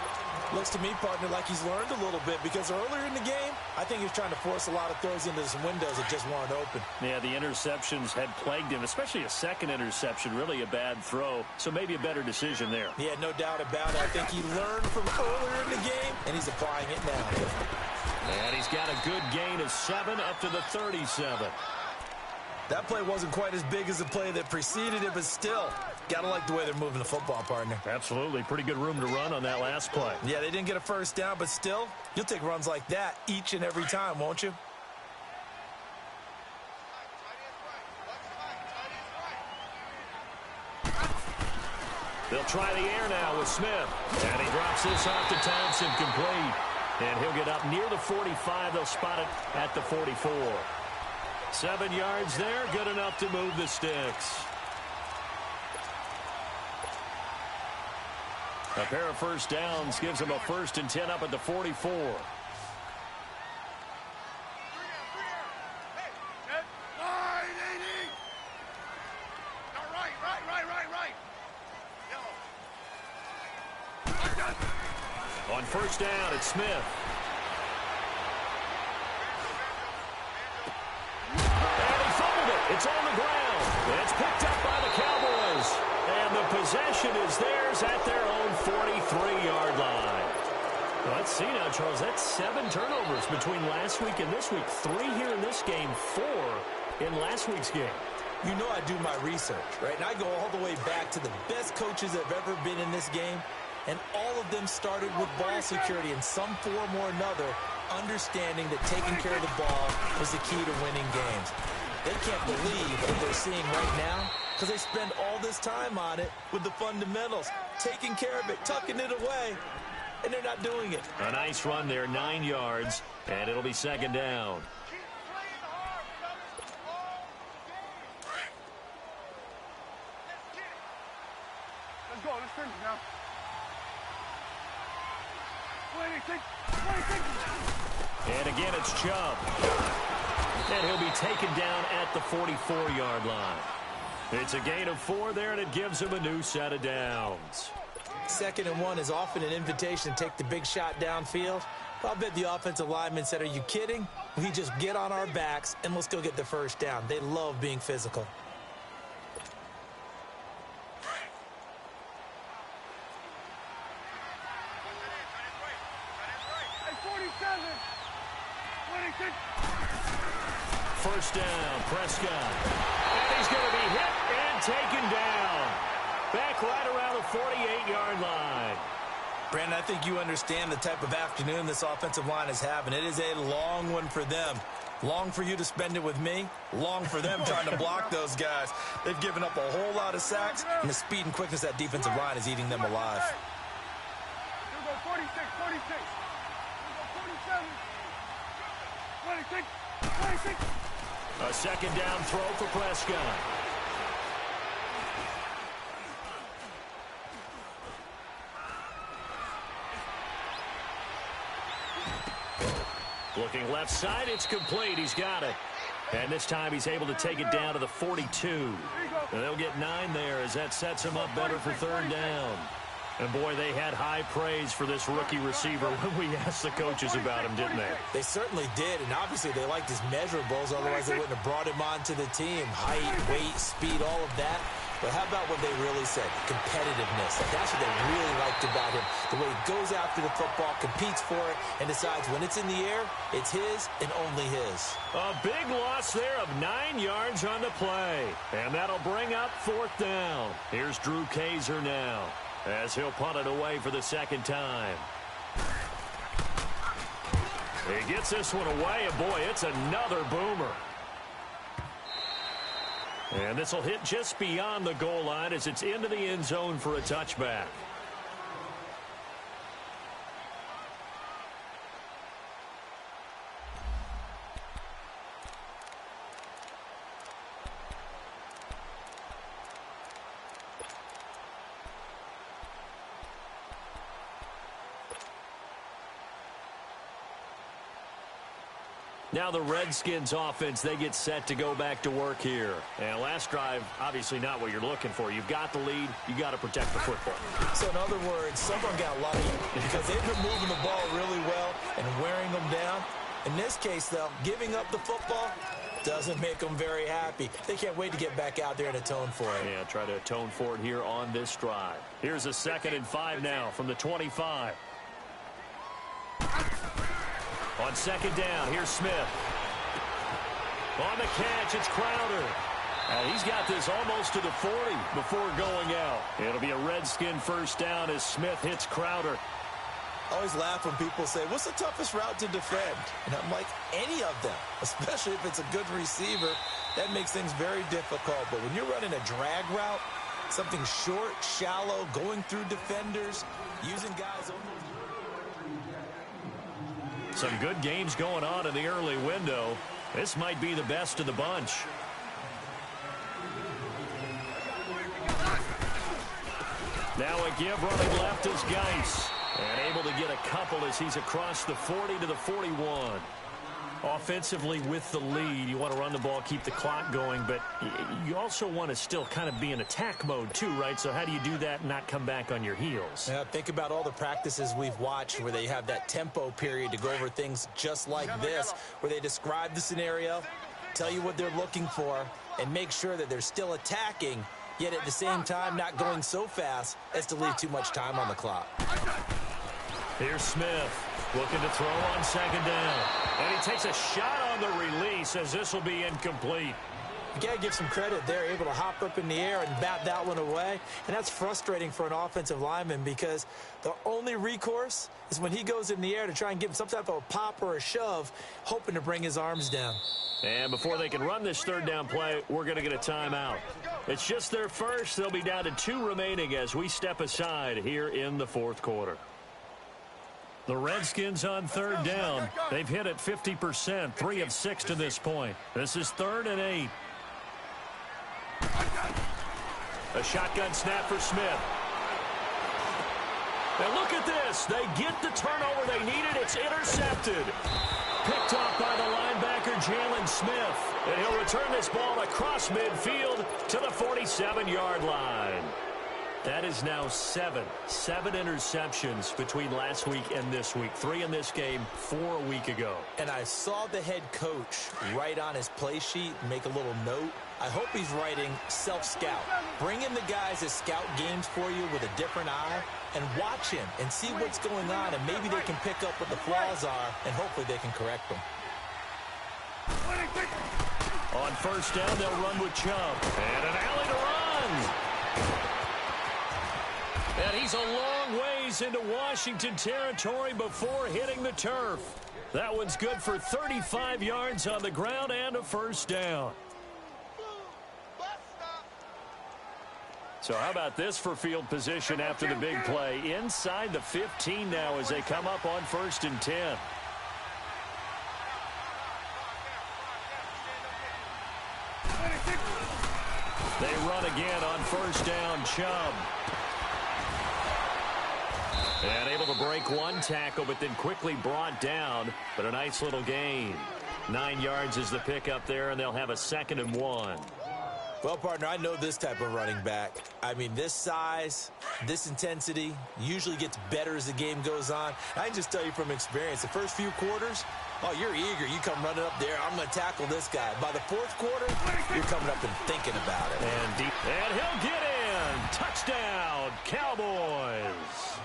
C: Looks to me, partner, like he's learned a little bit, because earlier in the game, I think he was trying to force a lot of throws into some windows that just weren't open.
A: Yeah, the interceptions had plagued him, especially a 2nd interception, really a bad throw. So maybe a better decision there.
C: Yeah, no doubt about it. I think he learned from earlier in the game, and he's applying it now.
A: And he's got a good gain of 7 up to the 37.
C: That play wasn't quite as big as the play that preceded it, but still, gotta like the way they're moving the football, partner.
A: Absolutely. Pretty good room to run on that last play.
C: Yeah, they didn't get a 1st down, but still, you'll take runs like that each and every time, won't you?
A: They'll try the air now with Smith. And he drops this off to Thompson, complete. And he'll get up near the 45. They'll spot it at the 44. 7 yards there, good enough to move the sticks. A pair of 1st downs gives them a 1st and 10 up at the 44. On 1st down, it's Smith. It's on the ground. It's picked up by the Cowboys. And the possession is theirs at their own 43-yard line. Well, let's see now, Charles. That's 7 turnovers between last week and this week. 3 here in this game, 4 in last week's game.
C: You know I do my research, right? And I go all the way back to the best coaches that have ever been in this game. And all of them started with ball security in some form or another, understanding that taking care of the ball was the key to winning games. They can't believe what they're seeing right now because they spend all this time on it with the fundamentals, taking care of it, tucking it away, and they're not doing it.
A: A nice run there, 9 yards, and it'll be 2nd down.
B: Let's go. Let's finish now. 26.
A: And again, it's Chubb. And he'll be taken down at the 44-yard line. It's a gain of 4 there, and it gives him a new set of downs.
C: 2nd and 1 is often an invitation to take the big shot downfield. I'll bet the offensive lineman said, "Are you kidding? We just get on our backs and let's go get the 1st down." They love being physical.
B: Hey, 47. 26.
A: 1st down, Prescott. And he's going to be hit and taken down. Back right around the 48-yard line.
C: Brandon, I think you understand the type of afternoon this offensive line is having. It is a long one for them. Long for you to spend it with me. Long for them trying to block those guys. They've given up a whole lot of sacks, and the speed and quickness of that defensive line is eating them alive.
B: Here we go, 46, 46. Here we go, 47. 26, 26.
A: A 2nd down throw for Prescott. Looking left side, it's complete. He's got it. And this time he's able to take it down to the 42. And they'll get 9 there as that sets him up better for 3rd down. And, boy, they had high praise for this rookie receiver when we asked the coaches about him, didn't they?
C: They certainly did, and obviously they liked his measurables. Otherwise, they wouldn't have brought him onto the team. Height, weight, speed, all of that. But how about what they really said? Competitiveness. That's what they really liked about him. The way he goes after the football, competes for it, and decides when it's in the air, it's his and only his.
A: A big loss there of 9 yards on the play. And that'll bring up 4th down. Here's Drew Kaiser now, as he'll punt it away for the 2nd time. He gets this one away, and boy, it's another boomer. And this will hit just beyond the goal line as it's into the end zone for a touchback. Now the Redskins offense, they get set to go back to work here. And last drive, obviously not what you're looking for. You've got the lead. You got to protect the football.
C: So in other words, someone got lucky because they've been moving the ball really well and wearing them down. In this case, though, giving up the football doesn't make them very happy. They can't wait to get back out there and atone for it.
A: Yeah, try to atone for it here on this drive. Here's a 2nd and 5 now from the 25. On 2nd down, here's Smith. On the catch, it's Crowder. And he's got this almost to the 40 before going out. It'll be a Redskin first down as Smith hits Crowder.
C: I always laugh when people say, what's the toughest route to defend? And I'm like, any of them, especially if it's a good receiver. That makes things very difficult. But when you're running a drag route, something short, shallow, going through defenders, using guys over.
A: Some good games going on in the early window. This might be the best of the bunch. Now a give running left is Geis. And able to get a couple as he's across the 40 to the 41. Offensively with the lead, you want to run the ball, keep the clock going, but you also want to still kind of be in attack mode too, right? So how do you do that and not come back on your heels?
C: Yeah, think about all the practices we've watched where they have that tempo period to go over things just like this, where they describe the scenario, tell you what they're looking for, and make sure that they're still attacking, yet at the same time not going so fast as to leave too much time on the clock.
A: Here's Smith looking to throw on 2nd down. And he takes a shot on the release as this will be incomplete.
C: You got to give some credit. They're able to hop up in the air and bat that one away. And that's frustrating for an offensive lineman because the only recourse is when he goes in the air to try and give him some type of a pop or a shove, hoping to bring his arms down.
A: And before they can run this 3rd down play, we're going to get a timeout. It's just their first. They'll be down to 2 remaining as we step aside here in the 4th quarter. The Redskins on 3rd down. They've hit it 50%, 3 of 6 to this point. This is 3rd and 8. A shotgun snap for Smith. And look at this. They get the turnover they needed. It's intercepted. Picked off by the linebacker, Jalen Smith. And he'll return this ball across midfield to the 47-yard line. That is now 7 interceptions between last week and this week. 3 in this game, 4 a week ago.
C: And I saw the head coach write on his play sheet, make a little note. I hope he's writing self-scout. Bring in the guys that scout games for you with a different eye and watch him and see what's going on, and maybe they can pick up what the flaws are, and hopefully they can correct them.
A: On 1st down, they'll run with Chubb. And an alley to run. And he's a long ways into Washington territory before hitting the turf. That one's good for 35 yards on the ground and a 1st down. So how about this for field position after the big play? Inside the 15 now as they come up on 1st and 10. They run again on 1st down, Chubb. And able to break one tackle, but then quickly brought down. But a nice little gain. 9 yards is the pickup there, and they'll have a 2nd and 1.
C: Well, partner, I know this type of running back. I mean, this size, this intensity usually gets better as the game goes on. I can just tell you from experience, the first few quarters, oh, you're eager. You come running up there, I'm going to tackle this guy. By the 4th quarter, you're coming up and thinking about it.
A: And he'll get in. Touchdown, Cowboys.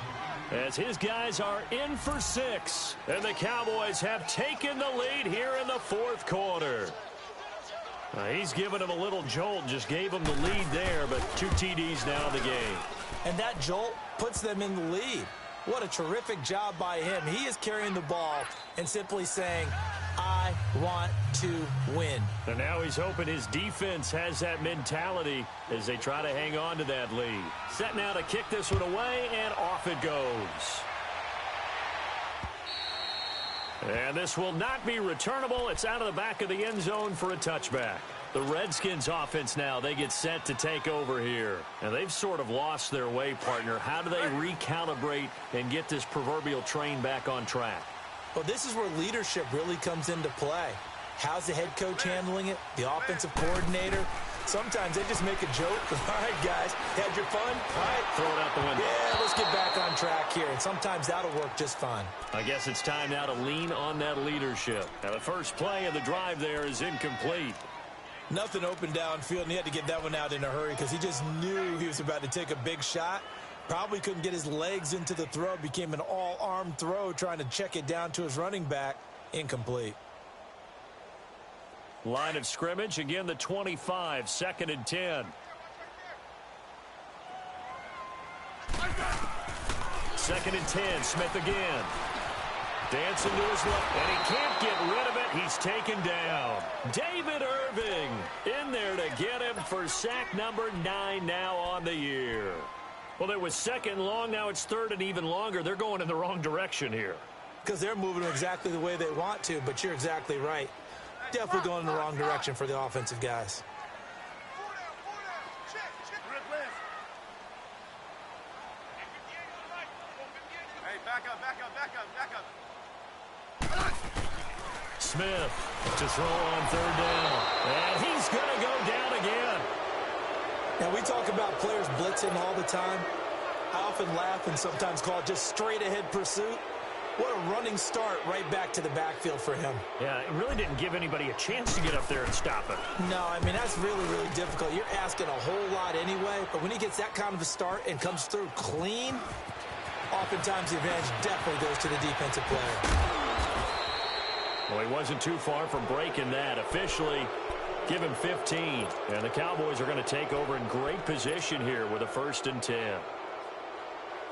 A: As his guys are in for 6. And the Cowboys have taken the lead here in the 4th quarter. He's given him a little jolt, just gave him the lead there, but 2 TDs now in the game.
C: And that jolt puts them in the lead. What a terrific job by him. He is carrying the ball and simply saying, I want to win.
A: And now he's hoping his defense has that mentality as they try to hang on to that lead. Set now to kick this one away, and off it goes. And this will not be returnable. It's out of the back of the end zone for a touchback. The Redskins offense now, they get set to take over here. And they've sort of lost their way, partner. How do they recalibrate and get this proverbial train back on track?
C: Well, this is where leadership really comes into play. How's the head coach handling it? The offensive coordinator? Sometimes they just make a joke. All right, guys, had your fun? All right.
A: Throw it out the window.
C: Yeah, let's get back on track here. And sometimes that'll work just fine.
A: I guess it's time now to lean on that leadership. Now, the first play of the drive there is incomplete.
C: Nothing open downfield, and he had to get that one out in a hurry because he just knew he was about to take a big shot. Probably couldn't get his legs into the throw. Became an all-arm throw trying to check it down to his running back. Incomplete.
A: Line of scrimmage, again the 25, 2nd and 10. Second and 10, Smith again. Dancing to his left, and he can't get rid of it. He's taken down. David Irving in there to get him for sack number 9 now on the year. Well, it was 2nd and long. Now it's 3rd and even longer. They're going in the wrong direction here.
C: Because they're moving exactly the way they want to, but you're exactly right. Definitely going in the wrong direction for the offensive guys.
B: Hey, back up.
A: Smith to throw on 3rd down. And he's going to go down again.
C: Now, we talk about players blitzing all the time. I often laugh and sometimes call it just straight-ahead pursuit. What a running start right back to the backfield for him.
A: Yeah, it really didn't give anybody a chance to get up there and stop it.
C: No, I mean, that's really, really difficult. You're asking a whole lot anyway, but when he gets that kind of a start and comes through clean, oftentimes the advantage definitely goes to the defensive player.
A: Well, he wasn't too far from breaking that. Officially, give him 15. And the Cowboys are going to take over in great position here with a 1st and 10.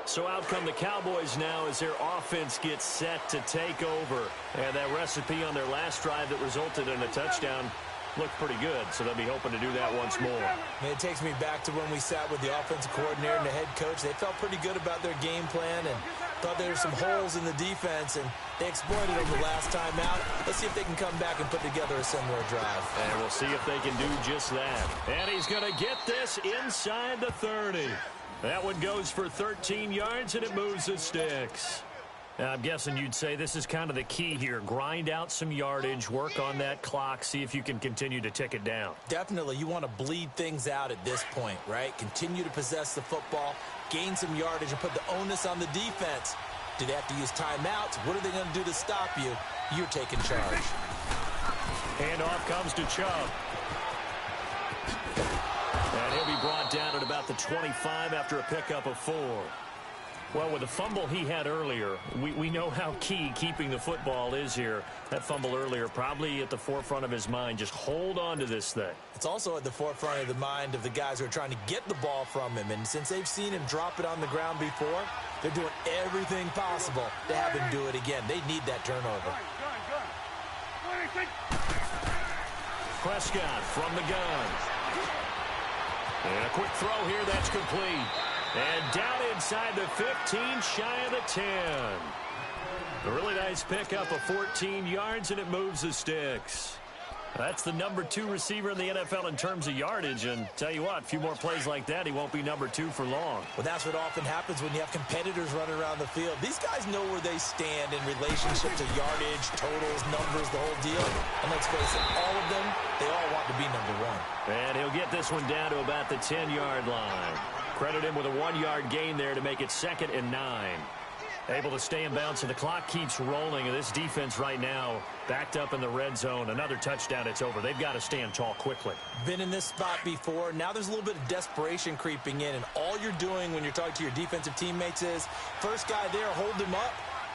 A: So out come the Cowboys now as their offense gets set to take over. And that recipe on their last drive that resulted in a touchdown looked pretty good, so they'll be hoping to do that once more.
C: And it takes me back to when we sat with the offensive coordinator and the head coach. They felt pretty good about their game plan and thought there were some holes in the defense, and they exploited them the last time out. Let's see if they can come back and put together a similar drive.
A: And we'll see if they can do just that. And he's going to get this inside the 30. That one goes for 13 yards, and it moves the sticks. Now, I'm guessing you'd say this is kind of the key here. Grind out some yardage, work on that clock, see if you can continue to tick it down.
C: Definitely. You want to bleed things out at this point, right? Continue to possess the football, gain some yardage, and put the onus on the defense. Do they have to use timeouts? What are they going to do to stop you? You're taking charge.
A: Handoff comes to Chubb. And he'll be brought down at about the 25 after a pickup of 4. Well, with the fumble he had earlier, we know how key keeping the football is here. That fumble earlier probably at the forefront of his mind. Just hold on to this thing.
C: It's also at the forefront of the mind of the guys who are trying to get the ball from him. And since they've seen him drop it on the ground before, they're doing everything possible to have him do it again. They need that turnover.
A: Prescott from the gun. And a quick throw here, that's complete. And down inside the 15, shy of the 10. A really nice pickup of 14 yards, and it moves the sticks. That's the number 2 receiver in the NFL in terms of yardage. And tell you what, a few more plays like that, he won't be number 2 for long.
C: Well, that's what often happens when you have competitors running around the field. These guys know where they stand in relationship to yardage, totals, numbers, the whole deal. And let's face it, all of them, they all want to be number 1.
A: And he'll get this one down to about the 10-yard line. Credit him with a 1-yard gain there to make it 2nd and 9. Able to stay in bounds, and the clock keeps rolling. And this defense right now backed up in the red zone. Another touchdown, it's over. They've got to stand tall quickly.
C: Been in this spot before. Now there's a little bit of desperation creeping in. And all you're doing when you're talking to your defensive teammates is, first guy there, hold him up.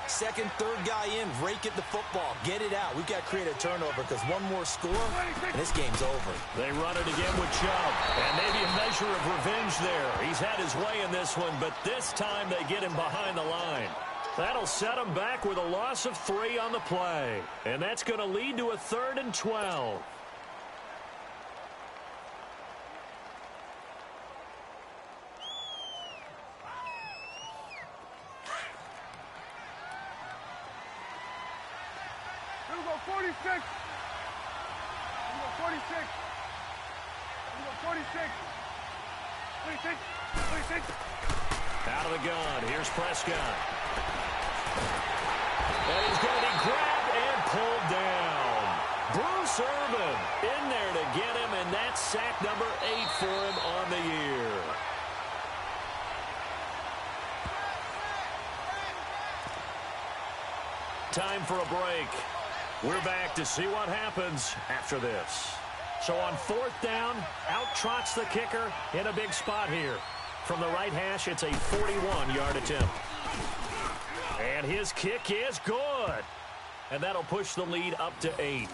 C: Second, third guy in, rake at the football. Get it out. We've got to create a turnover because one more score, and this game's over.
A: They run it again with Chubb. And maybe a measure of revenge there. He's had his way in this one, but this time they get him behind the line. That'll set him back with a loss of 3 on the play. And that's going to lead to a 3rd and 12.
B: Here we go, 46. Here we go, 46. Here we go, 46. 26. 26.
A: Out of the gun. Here's Prescott. And he's going to be grabbed and pulled down. Bruce Irvin in there to get him, and that's sack number 8 for him on the year. Time for a break. We're back to see what happens after this. So on 4th down, out trots the kicker in a big spot here. From the right hash, it's a 41-yard attempt. And his kick is good. And that'll push the lead up to 8.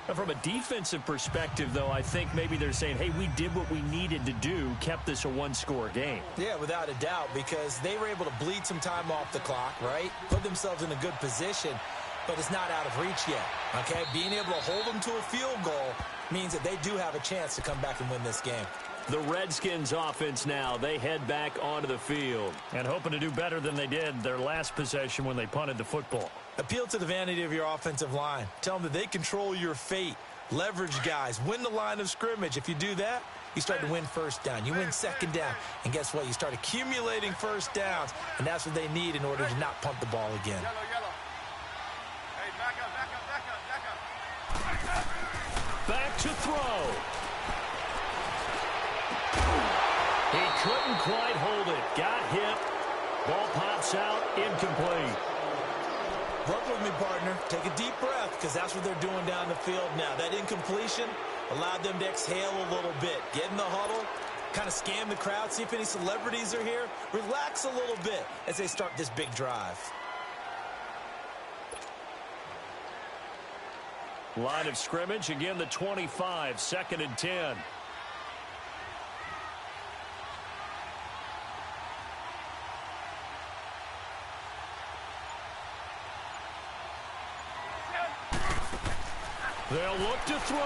A: And from a defensive perspective, though, I think maybe they're saying, hey, we did what we needed to do, kept this a 1-score game.
C: Yeah, without a doubt, because they were able to bleed some time off the clock, right? Put themselves in a good position, but it's not out of reach yet, okay? Being able to hold them to a field goal means that they do have a chance to come back and win this game.
A: The Redskins offense now, they head back onto the field and hoping to do better than they did their last possession when they punted the football.
C: Appeal to the vanity of your offensive line. Tell them that they control your fate. Leverage guys. Win the line of scrimmage. If you do that, you start to win 1st down. You win 2nd down. And guess what? You start accumulating 1st downs. And that's what they need in order to not punt the ball again.
B: Yellow, yellow. Hey, back up, back up, back up, back up.
A: Back to throw. He couldn't quite hold it. Got hit. Ball pops out. Incomplete.
C: Work with me, partner. Take a deep breath because that's what they're doing down the field now. That incompletion allowed them to exhale a little bit. Get in the huddle. Kind of scan the crowd. See if any celebrities are here. Relax a little bit as they start this big drive.
A: Line of scrimmage. Again, the 25. 2nd and 10. They'll look to throw.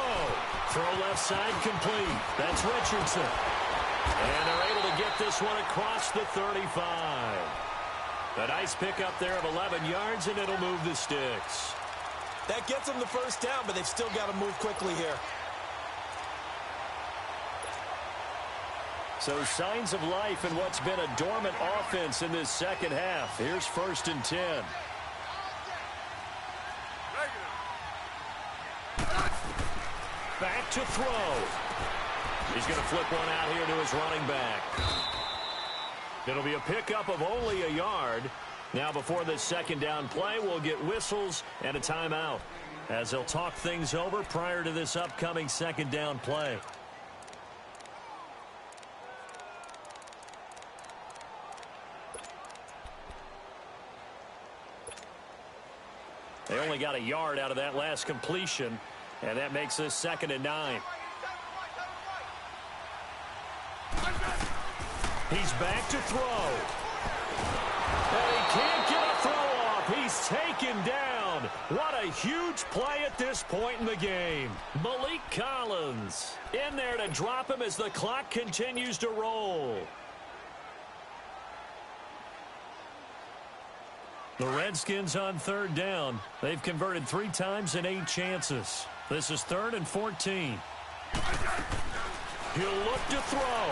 A: Throw left side complete. That's Richardson. And they're able to get this one across the 35. A nice pickup there of 11 yards, and it'll move the sticks.
C: That gets them the 1st down, but they've still got to move quickly here.
A: So signs of life in what's been a dormant offense in this 2nd half. Here's 1st and 10. Back to throw. He's going to flip one out here to his running back. It'll be a pickup of only a yard. Now before this 2nd down play, we'll get whistles and a timeout as they'll talk things over prior to this upcoming 2nd down play. They only got a yard out of that last completion, and that makes this 2nd and 9. He's back to throw. And he can't get a throw off. He's taken down. What a huge play at this point in the game. Malik Collins in there to drop him as the clock continues to roll. The Redskins on 3rd down. They've converted 3 times in 8 chances. This is 3rd and 14. He'll look to throw.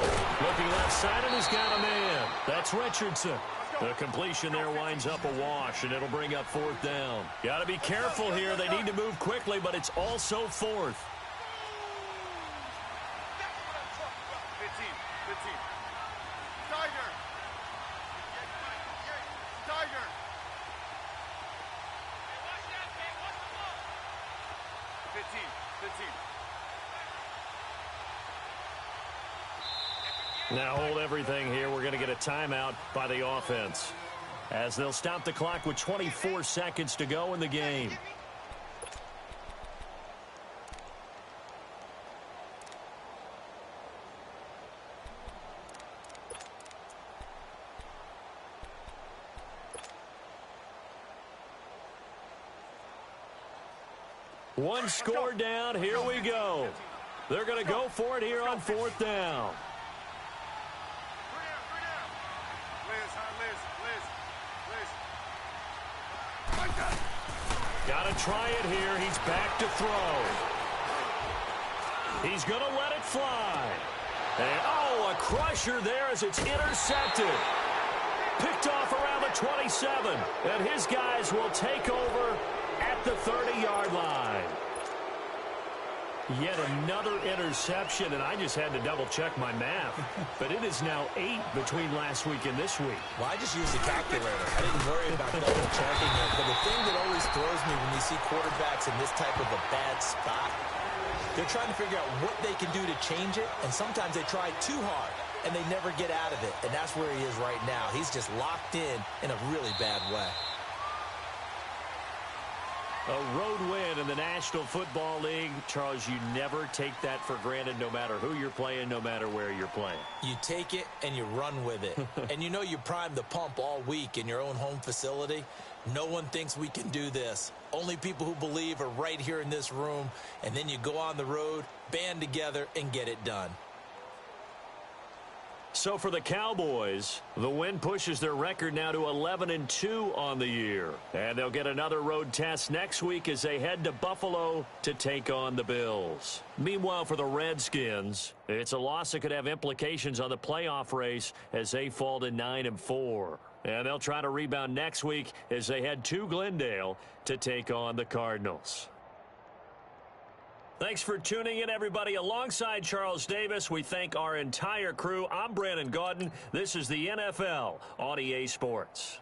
A: Looking left side, and he's got a man. That's Richardson. The completion there winds up a wash, and it'll bring up 4th down. Got to be careful here. They need to move quickly, but it's also 4th.
B: 15. Tiger. Tiger. 15.
A: Now hold everything here. We're going to get a timeout by the offense. as they'll stop the clock with 24 seconds to go in the game. One score down. Here we go. They're going to go for it here on 4th down. Got to try it here. He's back to throw. He's going to let it fly. And, oh, a crusher there as it's intercepted. Picked off around the 27. And his guys will take over at the 30-yard line. Yet another interception, and I just had to double-check my math. But it is now 8 between last week and this week.
C: Well, I just used the calculator. I didn't worry about double-checking it. But the thing that always throws me when you see quarterbacks in this type of a bad spot, they're trying to figure out what they can do to change it, and sometimes they try too hard, and they never get out of it. And that's where he is right now. He's just locked in a really bad way.
A: A road win in the National Football League. Charles, you never take that for granted no matter who you're playing, no matter where you're playing.
C: You take it and you run with it. And you know you primed the pump all week in your own home facility. No one thinks we can do this. Only people who believe are right here in this room. And then you go on the road, band together, and get it done.
A: So for the Cowboys, the win pushes their record now to 11-2 on the year. And they'll get another road test next week as they head to Buffalo to take on the Bills. Meanwhile, for the Redskins, it's a loss that could have implications on the playoff race as they fall to 9-4. And they'll try to rebound next week as they head to Glendale to take on the Cardinals. Thanks for tuning in, everybody. Alongside Charles Davis, we thank our entire crew. I'm Brandon Gaudin. This is the NFL on EA Sports.